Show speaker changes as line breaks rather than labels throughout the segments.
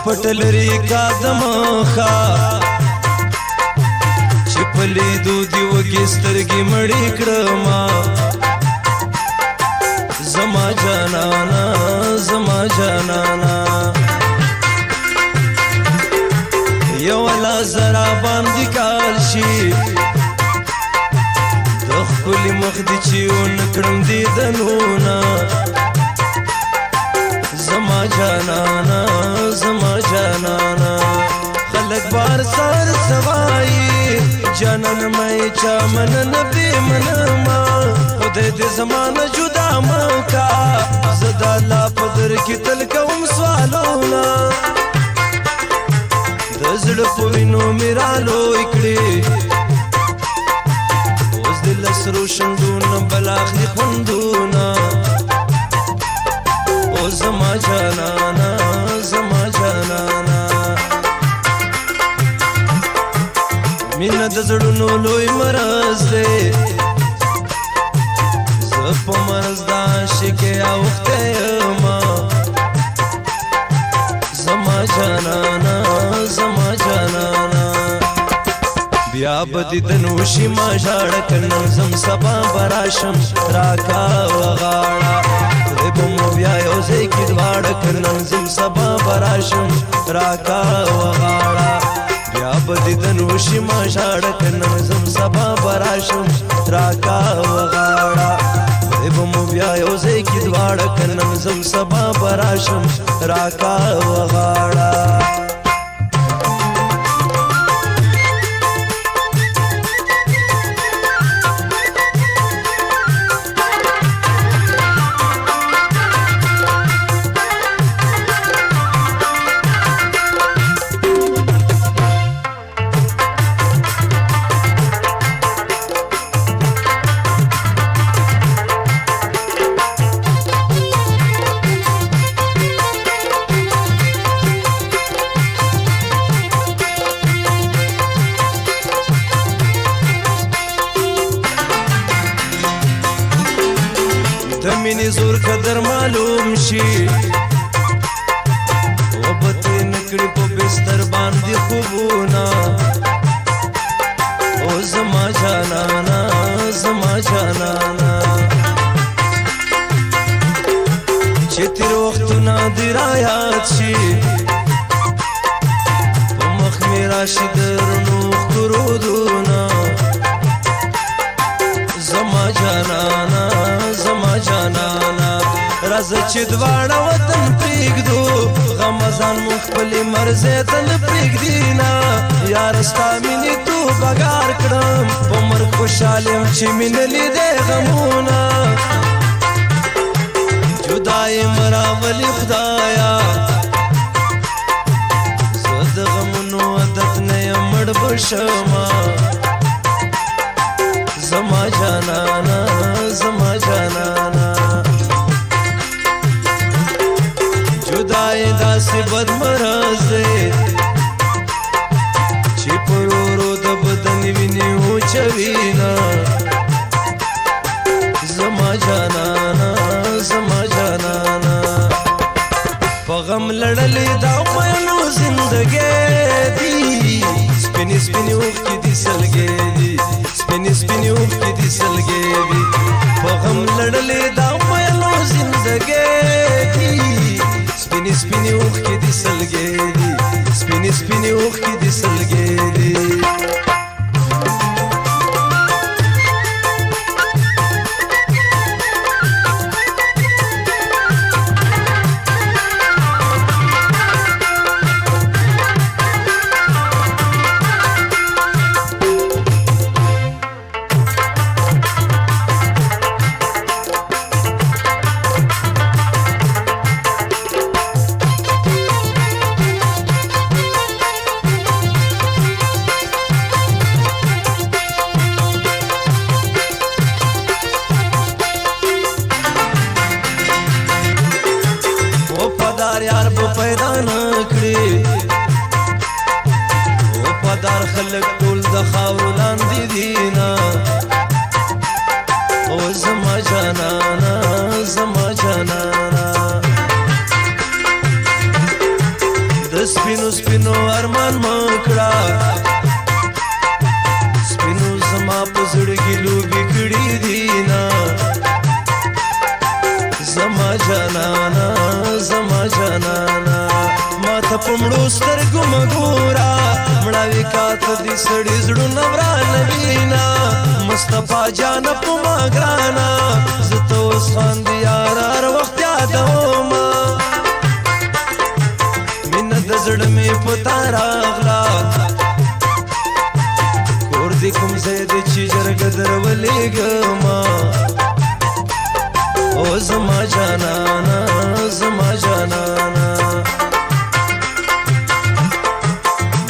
پټلری کا دمخا چپلی دو دی وګي سترګې مړې کړما زما جانانا زما جانانا یو لا زرا باندې کال شي د خپل مخ دي چې ونکړم دي دنونا زما جانانا زما جانانا خلق بار سار سوایی جانان مې چا منن به منما خدای دې زمانه جدا موکا زدا لا پدر کې تل کوم سوالونه د زړه په وینو میرالو کړي اوس د لسرو شندونه بلاخلي خوندونه او زما جانانا زما جانانا مینا د زړونو لوی مرز دی زه په مرز د عاشقۍ اوښتی یمه زما جانانا زما جانانا بیا به دې د نوشي ما ژاړه که نن ځم سبا به راشم راکا وغاړه خدای به مو بیا یو ځای کې دواړه که نن ځم سبا به راشم راکا وغاړه بیا به دې د نوشي ما ژاړه که نن ځم سبا به راشم راکا وغاړه خدای به مو بیا یو ځای کې دواړه که نن ځم سبا به راشم راکا وغاړه د مینې زور قدر معلوم شي وبته نکړي په بستر باندې خوبونه او زما جانانا زما جانانا چې تیر وختونه دې رایاد شي په مخ مې راشي د رڼو ښکرودونه زما جانانا زما جانانا راځه چې دواړه وطن پرېږدو غمزان مونږ خپلې مرزې ته نه پرېږدي نه یاره ستا مینې تو بګار کړم په مرګ خوشحال یم چې مینه لیدې غمونه جدا یم راولي خدایه زه د غمونو عادت نه یم مړ به شمه زما جانانا زما جانانا جدای داسې بد مرض دی چې په ورو د بدن وینې وچوینه زما جانانا زما جانانا په غم لړلې دا مینو زندګۍ دي سپینې سپینې اوښکې دي سلګۍ دي سپینې سپینې اوښکې دي سلګۍ دي په غم لړلې دا مینو زندګۍ دي سپینې سپینې اوښکې دي سلګۍ دي سپینې سپینې اوښکې دي سلګۍ دي یار په پیدا نکړي وفادار خلک ټول د خاورو لاندې دي نه او زما جانانا زما جانانا د سپینو سپینو ارمان مکړه سپینو زما په زړګي لوبې کړې دي نا زما جانانا زما جانانا ما ته په مړو سترګو مګورا مړاوي کاته دي سړي زړونه ورانه وینا مصطفی جان په ما ګرانا زه ته اوس خاندي یار هر وخت یادومه مینه د زړه مې په تا راغله کور دې کوم ځای دی چې جرګه درولېږمه او زما جانانا زما جانانا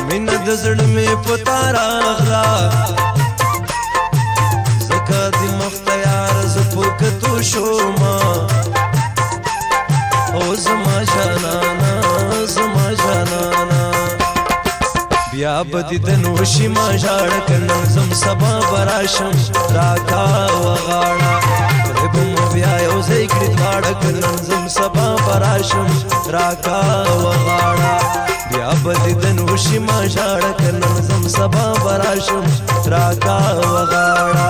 مینه د زړه مې په تا راغله ځکه دې مخته یار زه په کتو شومه او زما جانانا زما جانانا بیا به دې د نوشي ما ژاړه که نن ځم سبا به راشم راکا وغاړه خدای به مو بیا یو ځای کړي دواړه که نن ځم سبا به راشم راکا وغاړه بیا به دې د نوشي ما ژاړه که نن ځم سبا به راشم راکا وغاړه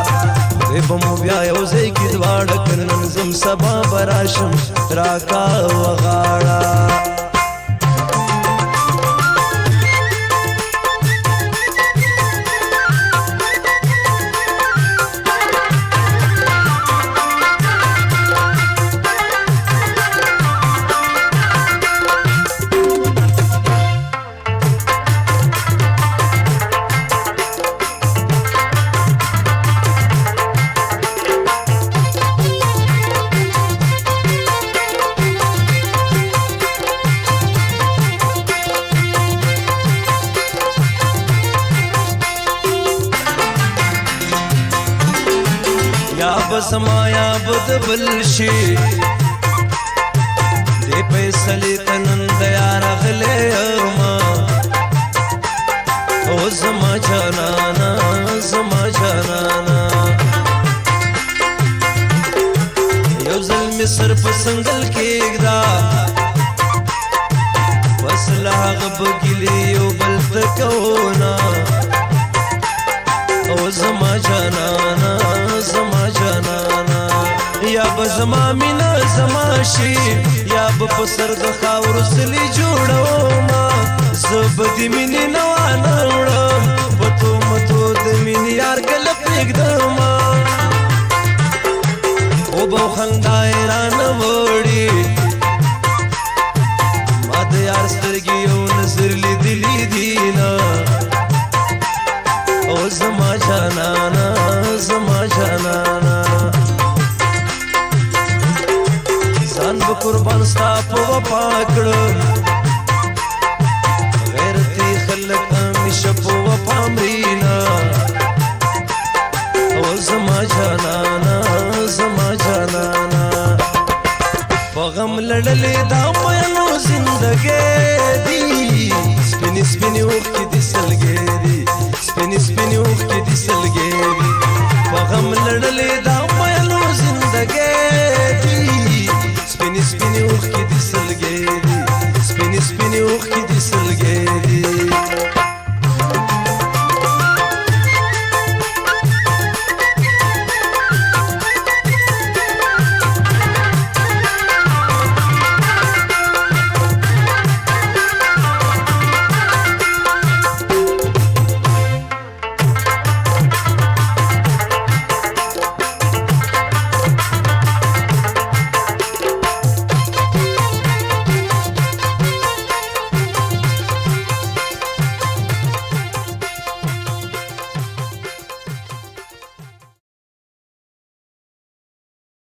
خدای به مو بیا یو ځای کړي دواړه که نن ځم سبا به راشم راکا وغاړه زما یا بد بل شي دې فیصلې ته نن د یار غلې ما او زما جانانا زما جانانا یو ځل مې سر په سنگل کېږدا بس له هغه بګلې یو بل ته کونا او زما جانانا زما جانانا یا به زما مینا زما شي یا به په سر د خاورو سلی جوړومه زه به د مینې نه وانه وړم په تومتو د مینې یار ګله پرېږدمه او به خندا یې رانه وړي ما د یار سترګې یو نظر لیدلي دي نه او زما جانانا زما جانانا ځان به قربان ستا په وفا کړم غیرتي خلک همیشه په وفا مرینا او زما جانانا زما جانانا په غم لړلې دا مینو زندګۍ دي سپینې سپینې